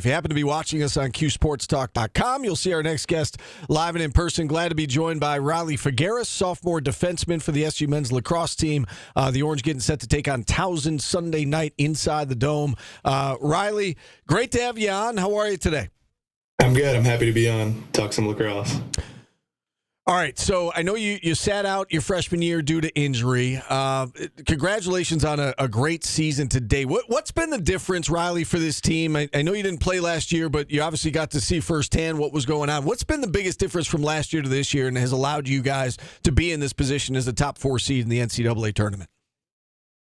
If you happen to be watching us on QSportsTalk.com, you'll see our next guest live and in person. Glad to be joined by Riley Figueiras, sophomore defenseman for the SU men's lacrosse team. The Orange getting set to take on Towson Sunday night inside the Dome. Riley, great to have you on. How are you today? I'm good. I'm happy to be on, talk some lacrosse. All right, so I know you sat out your freshman year due to injury. Congratulations on a great season today. What's been the difference, Riley, for this team? I know you didn't play last year, but you obviously got to see firsthand what was going on. What's been the biggest difference from last year to this year and has allowed you guys to be in this position as a top 4 seed in the NCAA tournament?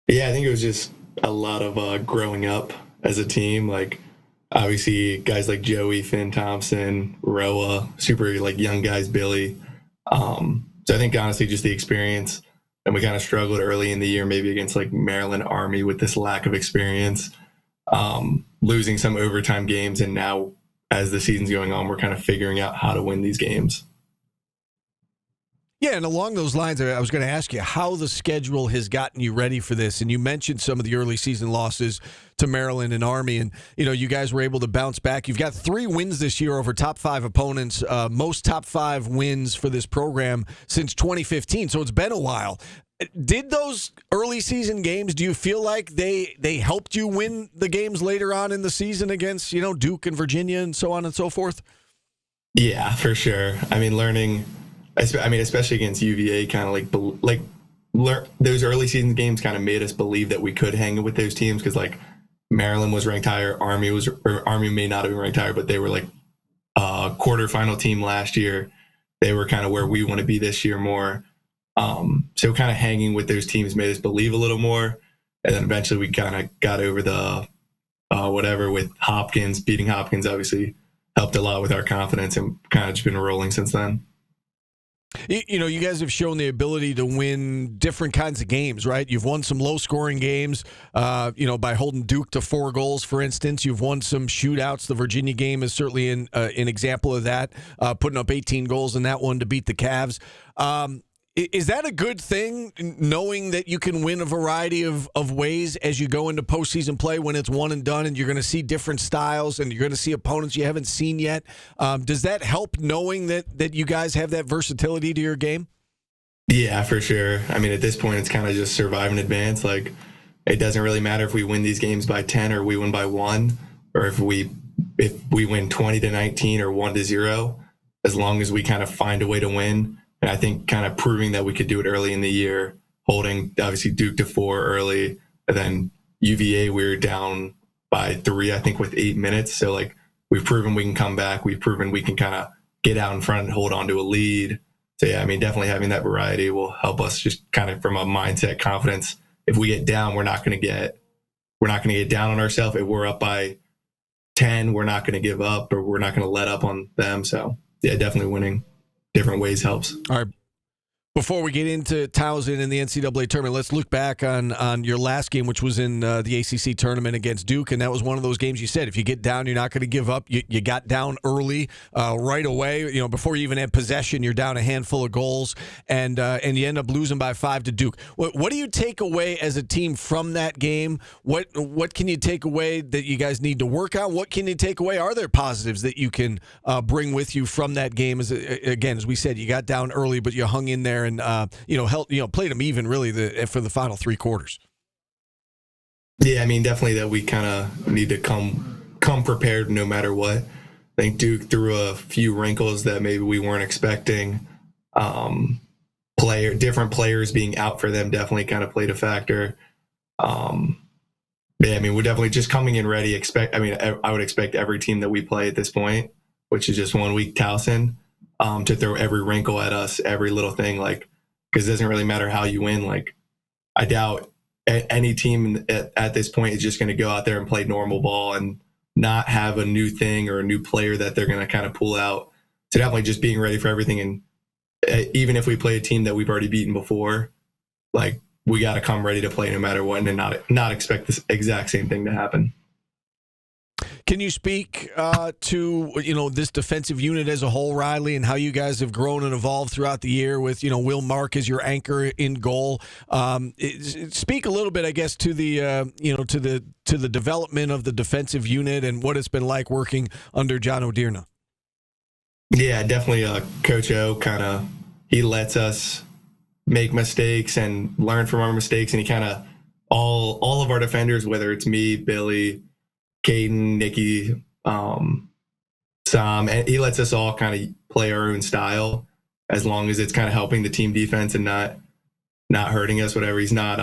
Yeah, I think it was just a lot of growing up as a team. Like, obviously, guys like Joey, Finn, Thompson, Roa, super young guys, Billy. So I think honestly just the experience, and we kind of struggled early in the year maybe against Maryland Army with this lack of experience, losing some overtime games, and now as the season's going on, we're kind of figuring out how to win these games. Yeah, and along those lines, I was going to ask you how the schedule has gotten you ready for this. And you mentioned some of the early season losses to Maryland and Army, and you guys were able to bounce back. You've got 3 wins this year over top 5 opponents, most top 5 wins for this program since 2015. So it's been a while. Did those early season games, do you feel like they helped you win the games later on in the season against Duke and Virginia and so on and so forth? Yeah, for sure. I mean, especially against UVA, kind of those early season games kind of made us believe that we could hang with those teams because Maryland was ranked higher, Army may not have been ranked higher, but they were a quarterfinal team last year. They were kind of where we want to be this year more. So kind of hanging with those teams made us believe a little more, and then eventually we kind of got over the whatever with Hopkins. Beating Hopkins obviously helped a lot with our confidence, and kind of just been rolling since then. You guys have shown the ability to win different kinds of games, right? You've won some low-scoring games, by holding Duke to 4 goals, for instance. You've won some shootouts. The Virginia game is certainly an example of that, putting up 18 goals in that one to beat the Cavs. Is that a good thing, knowing that you can win a variety of ways as you go into postseason play when it's one and done and you're going to see different styles and you're going to see opponents you haven't seen yet? Does that help, knowing that you guys have that versatility to your game? Yeah, for sure. I mean, at this point, it's kind of just survive and advance. It doesn't really matter if we win these games by 10 or we win by 1, or if we win 20-19 or 1-0, as long as we kind of find a way to win. And I think kind of proving that we could do it early in the year, holding obviously Duke to 4 early, and then UVA we were down by 3, I think, with 8 minutes. So we've proven we can come back. We've proven we can kind of get out in front and hold on to a lead. So yeah, I mean, definitely having that variety will help us just kind of from a mindset, confidence. If we get down, we're not going to get down on ourselves. If we're up by 10, we're not going to give up, or we're not going to let up on them. So yeah, definitely winning different ways helps. All right. Before we get into Towson and the NCAA tournament, let's look back on your last game, which was in the ACC tournament against Duke, and that was one of those games you said, if you get down, you're not going to give up. You got down early, right away. Before you even had possession, you're down a handful of goals, and you end up losing by 5 to Duke. What do you take away as a team from that game? What can you take away that you guys need to work on? What can you take away? Are there positives that you can bring with you from that game? As we said, you got down early, but you hung in there and played them even really for the final 3 quarters. Yeah, I mean, definitely that we kind of need to come prepared no matter what. I think Duke threw a few wrinkles that maybe we weren't expecting. Different players being out for them definitely kind of played a factor. Yeah, I mean, we're definitely just coming in ready. I would expect every team that we play at this point, which is just 1 week Towson, to throw every wrinkle at us, every little thing, because it doesn't really matter how you win. I doubt any team at this point is just going to go out there and play normal ball and not have a new thing or a new player that they're going to kind of pull out. So definitely just being ready for everything. And even if we play a team that we've already beaten before, we got to come ready to play no matter what, and not expect this exact same thing to happen. Can you speak to this defensive unit as a whole, Riley, and how you guys have grown and evolved throughout the year with Will Mark as your anchor in goal? Speak a little bit, I guess, to the to the development of the defensive unit and what it's been like working under John O'Dearna. Yeah, definitely. Coach O he lets us make mistakes and learn from our mistakes, and he all of our defenders, whether it's me, Billy, Caden, Nikki, Sam, and he lets us all kind of play our own style as long as it's kind of helping the team defense and not hurting us, whatever. He's not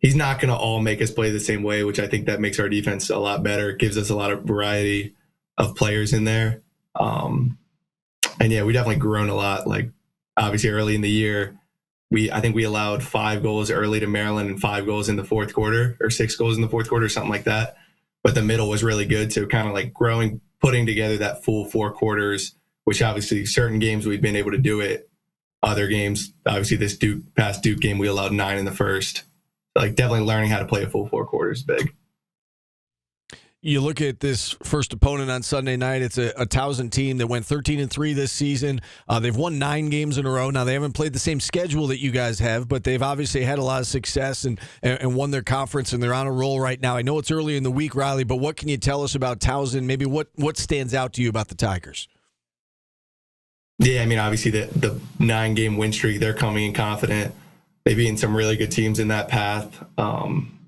going to all make us play the same way, which I think that makes our defense a lot better. It gives us a lot of variety of players in there. And yeah, we definitely grown a lot. Like obviously early in the year, I think we allowed 5 goals early to Maryland and 5 goals in the fourth quarter, or 6 goals in the fourth quarter, something like that. But the middle was really good. So kind of like putting together that full 4 quarters, which obviously certain games we've been able to do it. Other games, obviously this past Duke game, we allowed 9 in the first. Like definitely learning how to play a full 4 quarters is big. You look at this first opponent on Sunday night. It's a Towson team that went 13-3 this season. They've won 9 games in a row. Now, they haven't played the same schedule that you guys have, but they've obviously had a lot of success and won their conference, and they're on a roll right now. I know it's early in the week, Riley, but what can you tell us about Towson? Maybe what stands out to you about the Tigers? Yeah, I mean, obviously the 9-game win streak, they're coming in confident. They've beaten some really good teams in that path.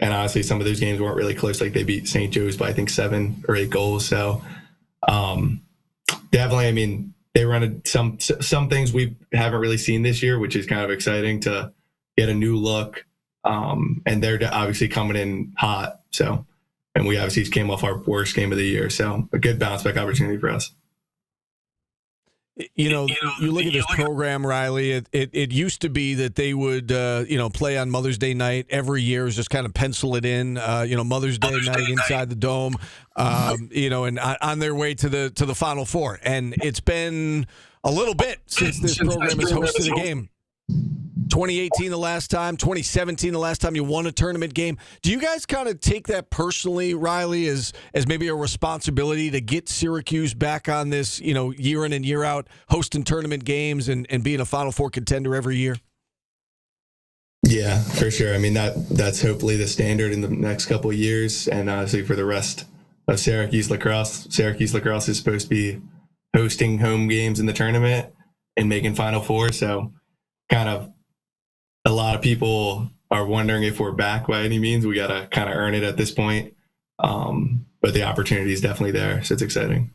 And honestly, some of those games weren't really close. Like they beat St. Joe's by, I think, 7 or 8 goals. So definitely, I mean, they run some things we haven't really seen this year, which is kind of exciting to get a new look. And they're obviously coming in hot. So, and we obviously came off our worst game of the year. So a good bounce back opportunity for us. You look at this program, Riley. It used to be that they would, play on Mother's Day night every year. It was just kind of pencil it in. Mother's Day night inside the dome. And on their way to the Final Four. And it's been a little bit since this program has hosted a game. 2018 the last time, 2017 the last time you won a tournament game. Do you guys kind of take that personally, Riley, as maybe a responsibility to get Syracuse back on this, year in and year out, hosting tournament games and being a Final Four contender every year? Yeah, for sure. I mean, that's hopefully the standard in the next couple of years, and honestly for the rest of Syracuse lacrosse. Syracuse lacrosse is supposed to be hosting home games in the tournament and making Final Four, so kind of a lot of people are wondering if we're back by any means. We got to kind of earn it at this point. But the opportunity is definitely there. So it's exciting.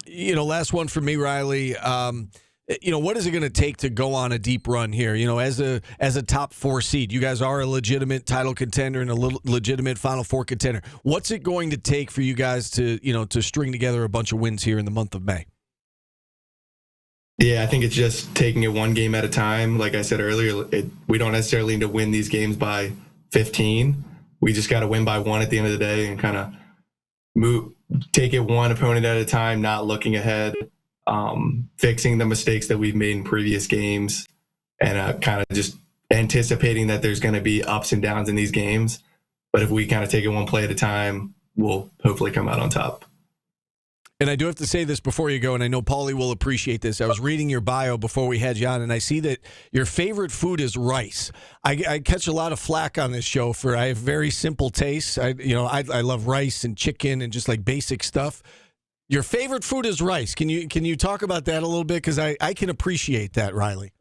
Last one for me, Riley. What is it going to take to go on a deep run here? As a top 4 seed, you guys are a legitimate title contender and a legitimate Final Four contender. What's it going to take for you guys to string together a bunch of wins here in the month of May? Yeah, I think it's just taking it one game at a time. Like I said earlier, we don't necessarily need to win these games by 15. We just got to win by 1 at the end of the day and kind of take it one opponent at a time, not looking ahead, fixing the mistakes that we've made in previous games, and kind of just anticipating that there's going to be ups and downs in these games. But if we kind of take it one play at a time, we'll hopefully come out on top. And I do have to say this before you go, and I know Paulie will appreciate this. I was reading your bio before we had you on, and I see that your favorite food is rice. I catch a lot of flack on this show for I have very simple tastes. I love rice and chicken and just like basic stuff. Your favorite food is rice. Can you talk about that a little bit? Because I can appreciate that, Riley.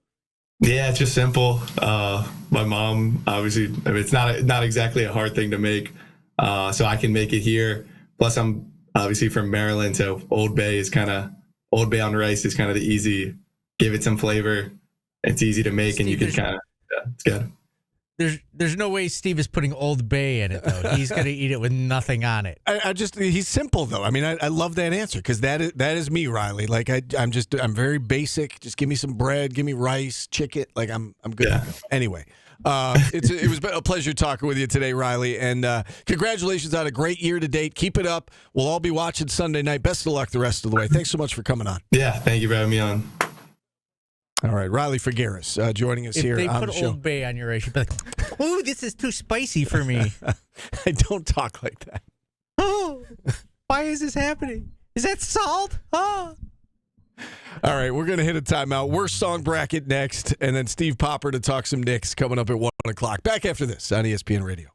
Yeah, it's just simple. My mom, obviously, I mean, it's not exactly a hard thing to make, so I can make it here. Plus, I'm obviously from Maryland, so Old Bay on rice is kind of the easy, give it some flavor. It's easy to make, Steve, and you can kind of, it's good. There's no way Steve is putting Old Bay in it, though. He's going to eat it with nothing on it. He's simple, though. I mean, I love that answer because that is me, Riley. Like I'm very basic. Just give me some bread, give me rice, chicken. Like I'm good. Yeah. Anyway. It was a pleasure talking with you today, Riley, and congratulations on a great year to date. Keep it up. We'll all be watching Sunday night. Best of luck the rest of the way. Thanks so much for coming on. Yeah, thank you for having me on. All right, Riley Figueiras joining us here on the show. If they put Old Bay on your rice, you'd be like, "Ooh, this is too spicy for me." I don't talk like that. Why is this happening? Is that salt? Oh. All right, we're going to hit a timeout. Worst song bracket next, and then Steve Popper to talk some Knicks coming up at 1 o'clock. Back after this on ESPN Radio.